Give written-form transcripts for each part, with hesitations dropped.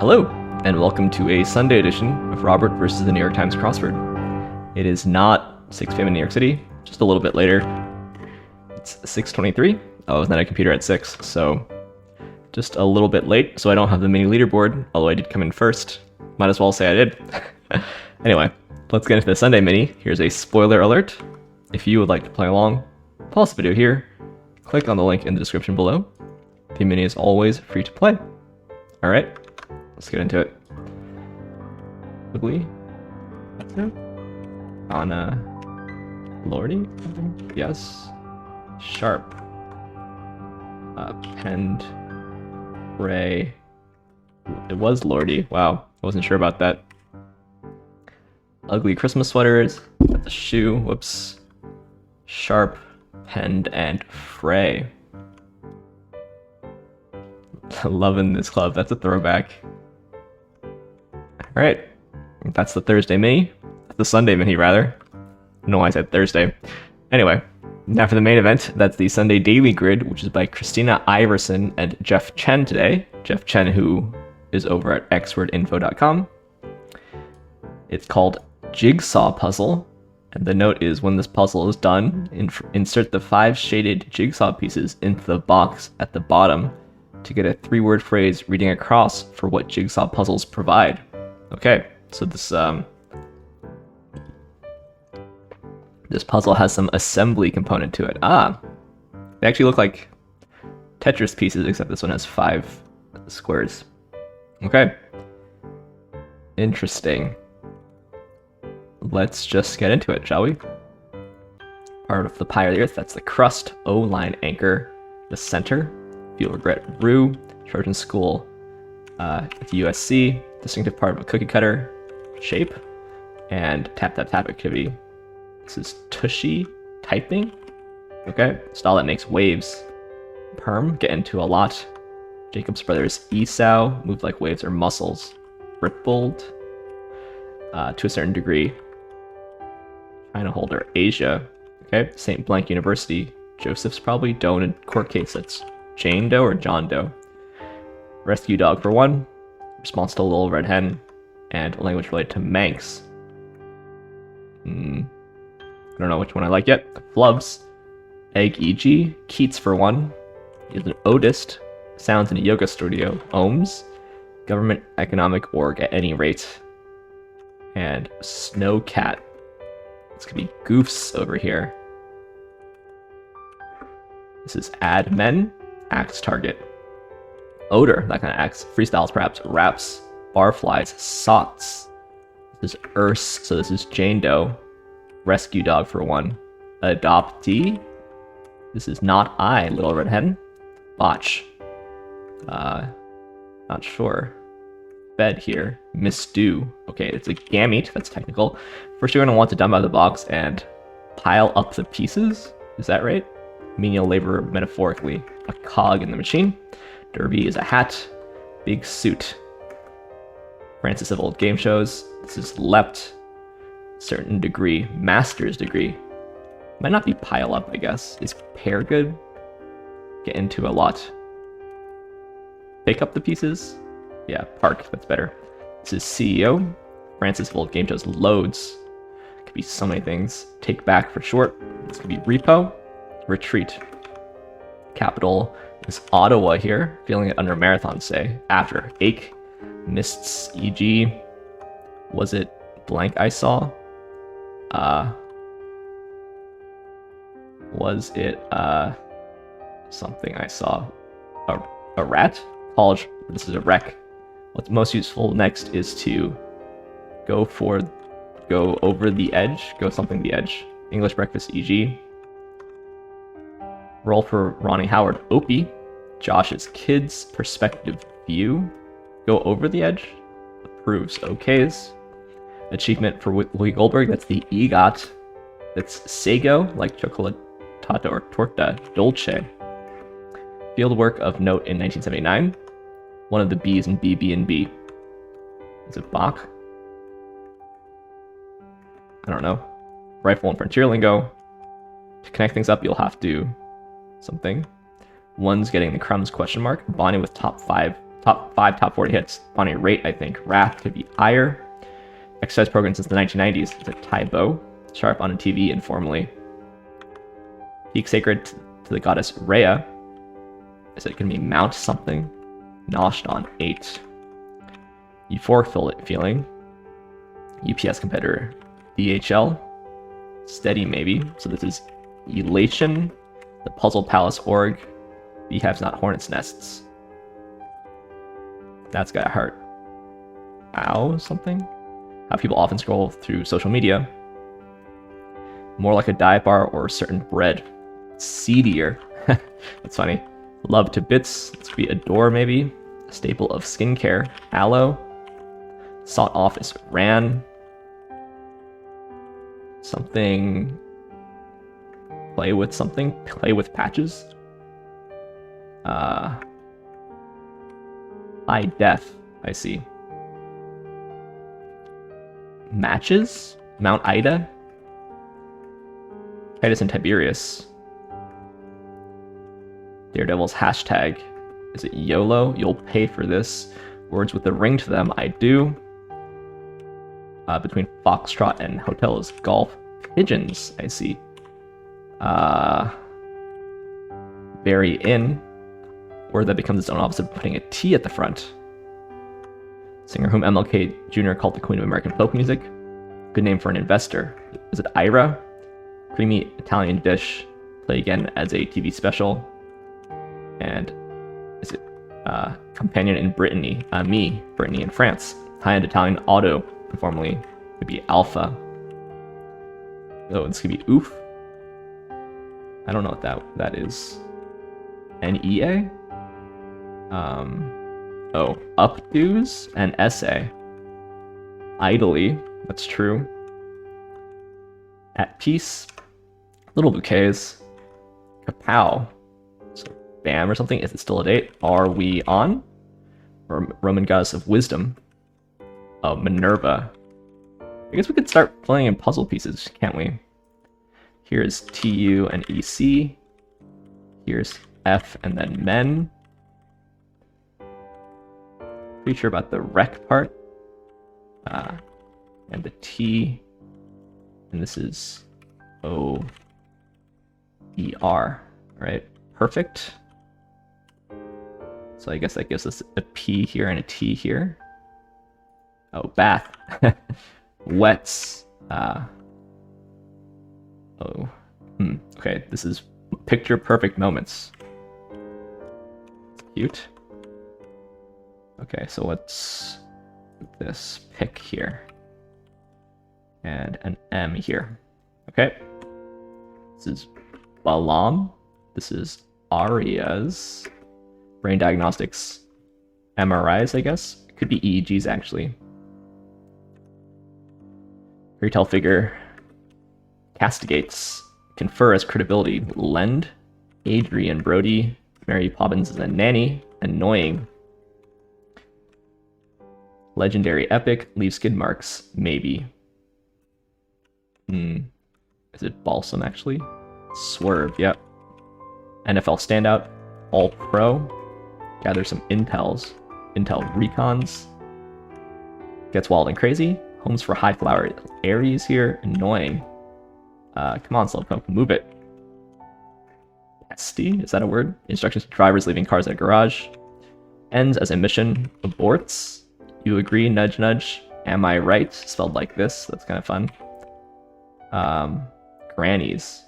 Hello, and welcome to a Sunday edition of Robert versus the New York Times Crossword. It is not 6 p.m. in New York City, just a little bit later. It's 6:23. I was at a computer at 6, so just a little bit late, so I don't have the mini leaderboard, although I did come in first. Might as well say I did. Anyway, let's get into the Sunday mini. Here's a spoiler alert. If you would like to play along, pause the video here, click on the link in the description below. The mini is always free to play. Alright, let's get into it. Ugly. On Lordy? Yes. Sharp. Penned. Ray. It was Lordy. Wow, I wasn't sure about that. Ugly Christmas sweaters. That's a shoe. Whoops. Sharp, penned, and fray. Loving this club. That's a throwback. Alright. That's the Thursday mini. The Sunday mini, rather. I don't know why I said Thursday. Anyway, now for the main event. That's the Sunday Daily Grid, which is by Christina, Iverson, and Chen today. Chen, who is over at xwordinfo.com. It's called Jigsaw Puzzle. And the note is, when this puzzle is done, insert the 5 shaded jigsaw pieces into the box at the bottom to get a 3-word phrase reading across for what jigsaw puzzles provide. Okay, so this puzzle has some assembly component to it. They actually look like Tetris pieces, except this one has 5 squares. Okay. Interesting. Let's just get into it, shall we? Part of the pie of the earth, that's the crust, O-line anchor, the center, feel regret, roux, Trojan school, at the USC, distinctive part of a cookie cutter, shape, and tap tap tap activity. This is tushy typing. Okay, style that makes waves. Perm, get into a lot. Jacob's brothers Esau, move like waves or muscles. Rippled, to a certain degree. China holder, Asia. Okay, St. Blank University. Joseph's probably Doe in court case. That's Jane Doe or John Doe. Rescue dog for 1. Response to Little Red Hen. And language related to Manx. I don't know which one I like yet. Flubs. Egg E.G. Keats for 1. He's an odist. Sounds in a yoga studio. Ohms. Government economic org at any rate. And Snow Cat. This could be goofs over here. This is add men. Axe target. Odor, that kind of axe. Freestyles perhaps. Raps. Barflies. Sots. This is Urs, so this is Jane Doe. Rescue dog for 1. Adoptee. This is not I, Little Red Hen. Botch. Not sure. Bed here. Misdo. Okay, it's a gamete, that's technical. First you're going to want to dump out of the box and pile up the pieces. Is that right? Menial labor metaphorically. A cog in the machine. Derby is a hat. Big suit. Francis of old game shows. This is leapt. Certain degree. Master's degree. Might not be pile up, I guess. Is pair good? Get into a lot. Pick up the pieces. Yeah, park, that's better. This is CEO. Francis of old game shows. Loads. Could be so many things. Take back for short. This could be repo. Retreat. Capital is Ottawa here. Feeling it under marathon, say. After. Ache. Mists. E.g. Was it blank I saw? Was it something I saw? A rat? College. This is a wreck. What's most useful next is to go over the edge. Go something the edge. English breakfast, e.g. Roll for Ronnie Howard. Opie. Josh's kids. Perspective view. Go over the edge. Approves. Okays. Achievement for Whoopi Goldberg. That's the EGOT. That's Sago, like chocolatata or torta dolce. Field work of note in 1979. One of the B's in BB&B. Is it Bach? I don't know. Rifle and frontier lingo. To connect things up, you'll have to something. One's getting the crumbs question mark. Bonnie with top 5 top 40 hits on a rate, I think. Wrath could be higher. Exercise program since the 1990s. It's a Thai bow. Sharp on a TV informally. Peak sacred to the goddess Rhea. Is it going to be Mount something? Noshed on 8. Euphoric feeling. UPS competitor. DHL. Steady maybe. So this is Elation. The Puzzle Palace org. Beehives not hornets nests. That's got a heart. Ow something? How people often scroll through social media. More like a dive bar or a certain bread. Seedier. That's funny. Love to bits. This could be adore maybe. A staple of skincare. Aloe. Sought off is ran. Something. Play with something. Play with patches. High def. I see. Matches? Mount Ida? Titus and Tiberius. Daredevil's hashtag. Is it YOLO? You'll pay for this. Words with a ring to them. I do. Between Foxtrot and Hotels Golf. Pigeons. I see. Very in. Word that becomes its own opposite of putting a T at the front. Singer whom MLK Jr. called the Queen of American folk music. Good name for an investor. Is it Ira? Creamy Italian dish. Play again as a TV special. And is it companion in Brittany? Me, Brittany in France. High-end Italian auto, informally. Could be Alpha. Oh, this could be Oof. I don't know what that is. NEA? Oh, updos and essay. Idly, that's true. At peace. Little bouquets. Kapow. So, bam or something. Is it still a date? Are we on? Or Roman goddess of wisdom. Oh, Minerva. I guess we could start playing in puzzle pieces, can't we? Here's TU and EC. Here's F and then men. Pretty sure about the rec part. And the T. And this is O-E-R. Right? Perfect. So I guess that gives us a P here and a T here. Oh, bath. Wets. Okay, this is picture perfect moments. Cute. Okay, so let's put this pick here. And an M here. Okay. This is Balam. This is Arias. Brain diagnostics. MRIs, I guess. Could be EEGs, actually. Retail figure. Castigates. Confer as credibility. Lend. Adrian Brody. Mary Poppins is a nanny. Annoying. Legendary epic. Leave skid marks. Maybe. Is it Balsam, actually? Swerve, yep. NFL standout. All pro. Gather some intels. Intel recons. Gets wild and crazy. Homes for high flower Aries here. Annoying. Come on, Slowpoke, move it. PESTY? Is that a word? Instructions to drivers leaving cars at a garage. Ends as a mission. Aborts. You agree, nudge nudge. Am I right? Spelled like this. That's kind of fun. Grannies.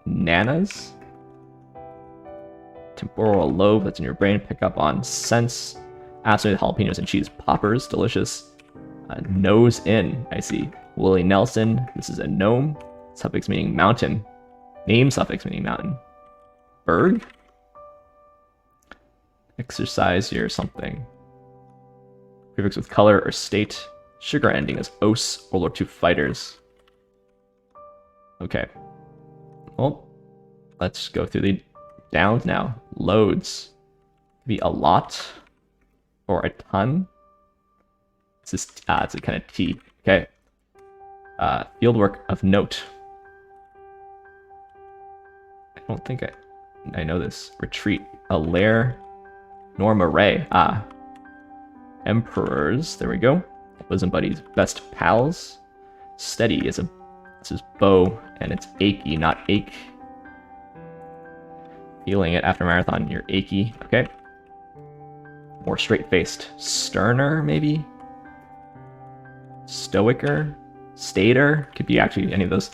Nanas. Temporal lobe that's in your brain. Pick up on sense. Absolutely jalapenos and cheese poppers. Delicious. Nose in. I see. Willie Nelson. This is a gnome. Suffix meaning mountain. Name suffix meaning mountain. Berg. Exercise or something. Prefix with color or state. Sugar ending is os. World War II fighters. Okay. Well, let's go through the downs now. Loads. Could be a lot. Or a ton. It's just, it's a kind of T. Okay. Fieldwork of note. I don't think I know this. Retreat. A lair. Norma Ray. Emperors. There we go. Bosom buddies. Best pals. Steady is this is bow, and it's achy, not ache. Feeling it after marathon, you're achy. Okay. More straight-faced. Sterner, maybe? Stoicer? Stater? Could be actually any of those.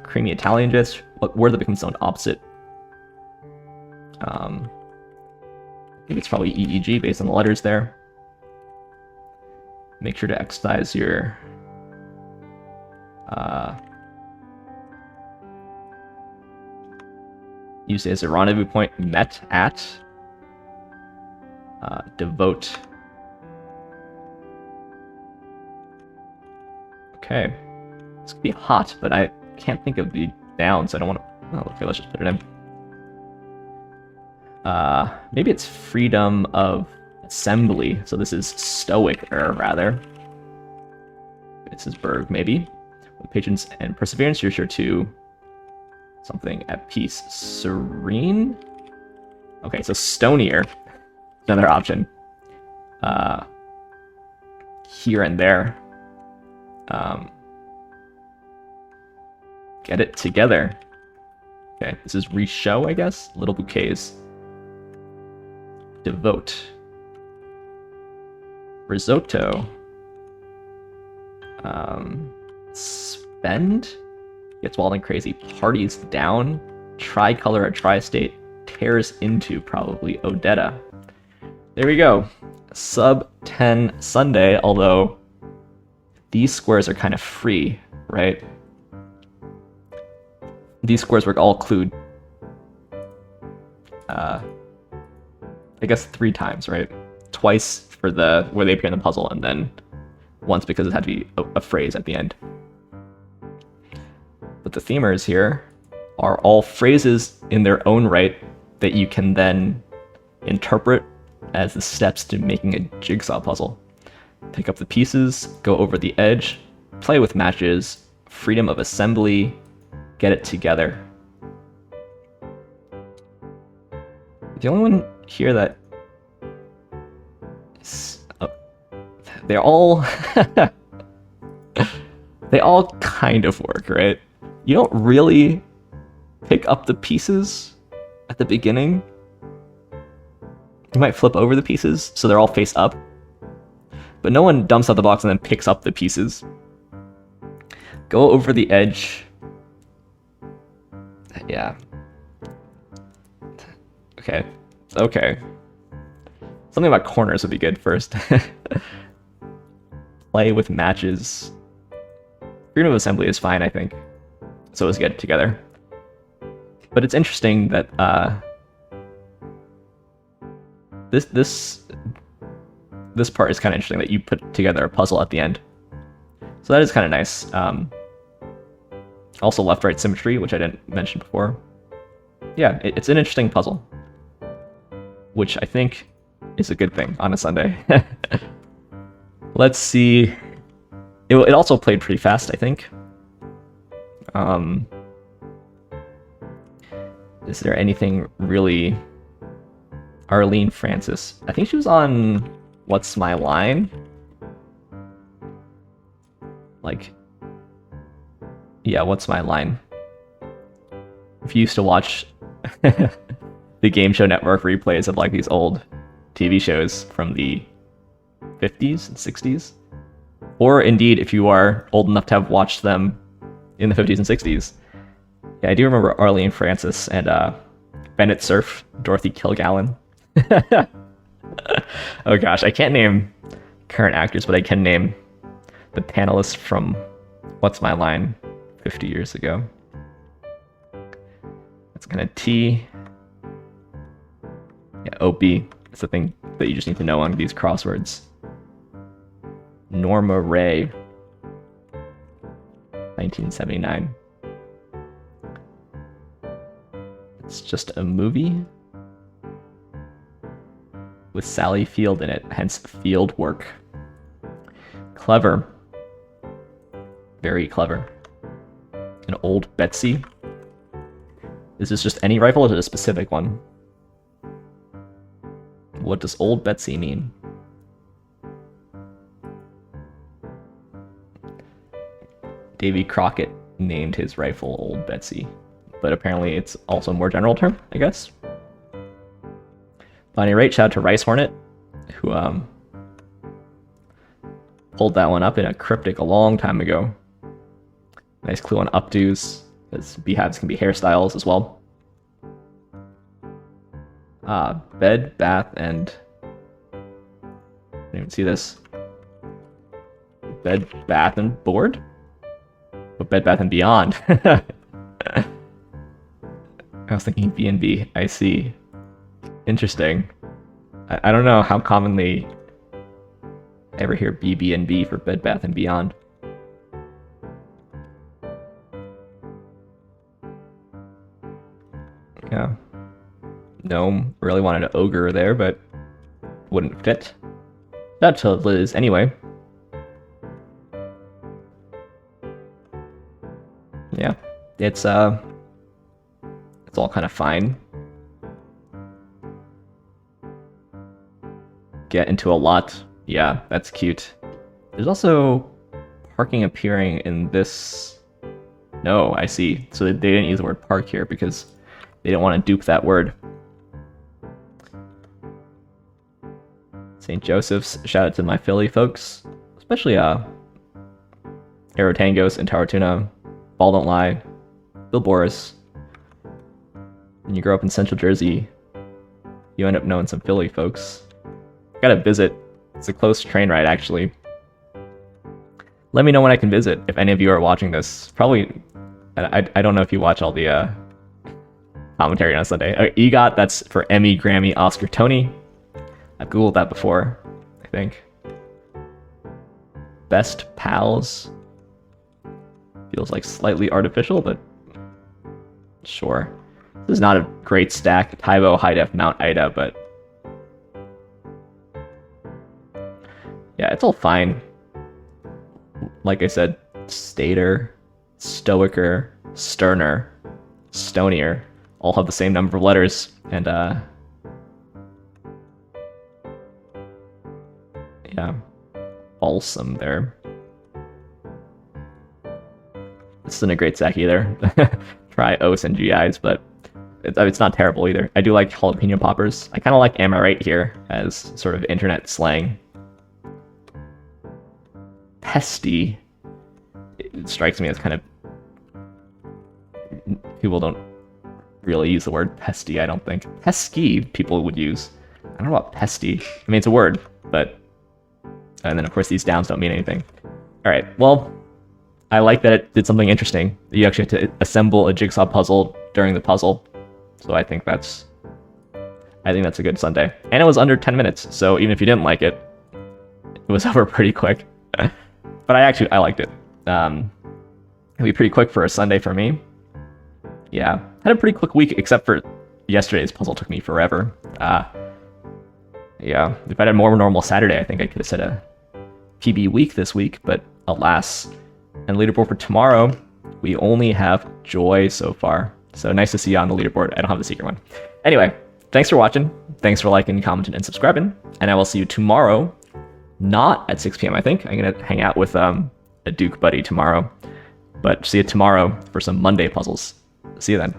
Creamy Italian dish. What word that becomes its own opposite? I think it's probably EEG based on the letters there. Make sure to exercise your use it as a rendezvous point. Met at. Devote. Okay. This could be hot, but I can't think of the noun, so I don't want to... Oh, okay, let's just put it in. Maybe it's freedom of assembly. So this is stoic, or rather. This is verb, maybe. With patience and perseverance, you're sure to... something at peace. Serene? Okay, so stonier. Another option. Here and there. Get it together. Okay, this is re-show, I guess. Little bouquets. Devote. Risotto. Spend. Gets wild and crazy. Parties down. Tricolor or tri-state. Tears into, probably. Odetta. There we go. Sub 10 Sunday, although these squares are kind of free, right? These squares were all clued, I guess 3 times, right? Twice for the where they appear in the puzzle, and then once because it had to be a phrase at the end. But the themers here are all phrases in their own right that you can then interpret as the steps to making a jigsaw puzzle. Pick up the pieces, go over the edge, play with matches, freedom of assembly, get it together. The only one here that is, they're all they all kind of work, right? You don't really pick up the pieces at the beginning. You might flip over the pieces so they're all face up, but no one dumps out the box and then picks up the pieces. Go over the edge. Yeah. Okay. Okay. Something about corners would be good first. Play with matches. Freedom of assembly is fine, I think. So let's get it together. But it's interesting that this part is kind of interesting that you put together a puzzle at the end. So that is kind of nice. Also left-right symmetry, which I didn't mention before. Yeah, it's an interesting puzzle, which I think is a good thing on a Sunday. Let's see. It also played pretty fast, I think. Is there anything really... Arlene Francis. I think she was on What's My Line? Like... Yeah, What's My Line? If you used to watch the Game Show Network replays of like these old TV shows from the 50s and 60s, or indeed if you are old enough to have watched them in the 50s and 60s. Yeah, I do remember Arlene Francis and Bennett Cerf, Dorothy Kilgallen. Oh gosh, I can't name current actors, but I can name the panelists from What's My Line 50 years ago. That's kind of T. Yeah, OB. It's the thing that you just need to know on these crosswords. Norma Ray. 1979. It's just a movie with Sally Field in it, hence field work. Clever. Very clever. An old Betsy. Is this just any rifle or is it a specific one? What does old Betsy mean? Davy Crockett named his rifle Old Betsy. But apparently it's also a more general term, I guess. But at any rate, shout out to Rice Hornet, who pulled that one up in a cryptic a long time ago. Nice clue on updos, because beehives can be hairstyles as well. Bed, bath, and... I didn't even see this. Bed, bath, and board? But Bed, Bath, and Beyond. I was thinking B&B. I see. Interesting. I don't know how commonly I ever hear BB&B for Bed, Bath, and Beyond. Yeah. Gnome really wanted an ogre there, but wouldn't fit. Shout out to Liz anyway. Yeah, it's all kind of fine. Get into a lot. Yeah, that's cute. There's also parking appearing in this. No, I see. So they didn't use the word park here because they didn't want to dupe that word. St. Joseph's, shout out to my Philly folks, especially Aerotangos and Taratuna, Ball Don't Lie, Bill Boris. When you grow up in Central Jersey, you end up knowing some Philly folks. Gotta visit. It's a close train ride, actually. Let me know when I can visit, if any of you are watching this. Probably, I don't know if you watch all the commentary on Sunday. EGOT, that's for Emmy, Grammy, Oscar, Tony. I've googled that before, I think. Best Pals. Feels like slightly artificial, but sure. This is not a great stack. Tybo, High Def, Mount Ida, but yeah, it's all fine. Like I said, Stater, Stoicer, Sterner, Stonier all have the same number of letters, and yeah, Balsam there. This isn't a great stack either. Try O's and GIs, but it's not terrible either. I do like jalapeno poppers. I kind of like Amorite here as sort of internet slang. Pesty. It strikes me as kind of... People don't really use the word pesty, I don't think. Pesky, people would use. I don't know about pesty. I mean, it's a word, but... And then, of course, these downs don't mean anything. Alright, well... I like that it did something interesting. You actually have to assemble a jigsaw puzzle during the puzzle. So I think that's a good Sunday. And it was under 10 minutes, so even if you didn't like it, it was over pretty quick. But I liked it. It'll be pretty quick for a Sunday for me. Yeah, had a pretty quick week, except for yesterday's puzzle took me forever. Yeah, if I had a more normal Saturday, I think I could have set a PB week this week, but alas. And leaderboard for tomorrow, we only have Joy so far. So nice to see you on the leaderboard. I don't have the secret one. Anyway, thanks for watching. Thanks for liking, commenting, and subscribing. And I will see you tomorrow, not at 6 p.m. I think. I'm going to hang out with a Duke buddy tomorrow. But see you tomorrow for some Monday puzzles. See you then.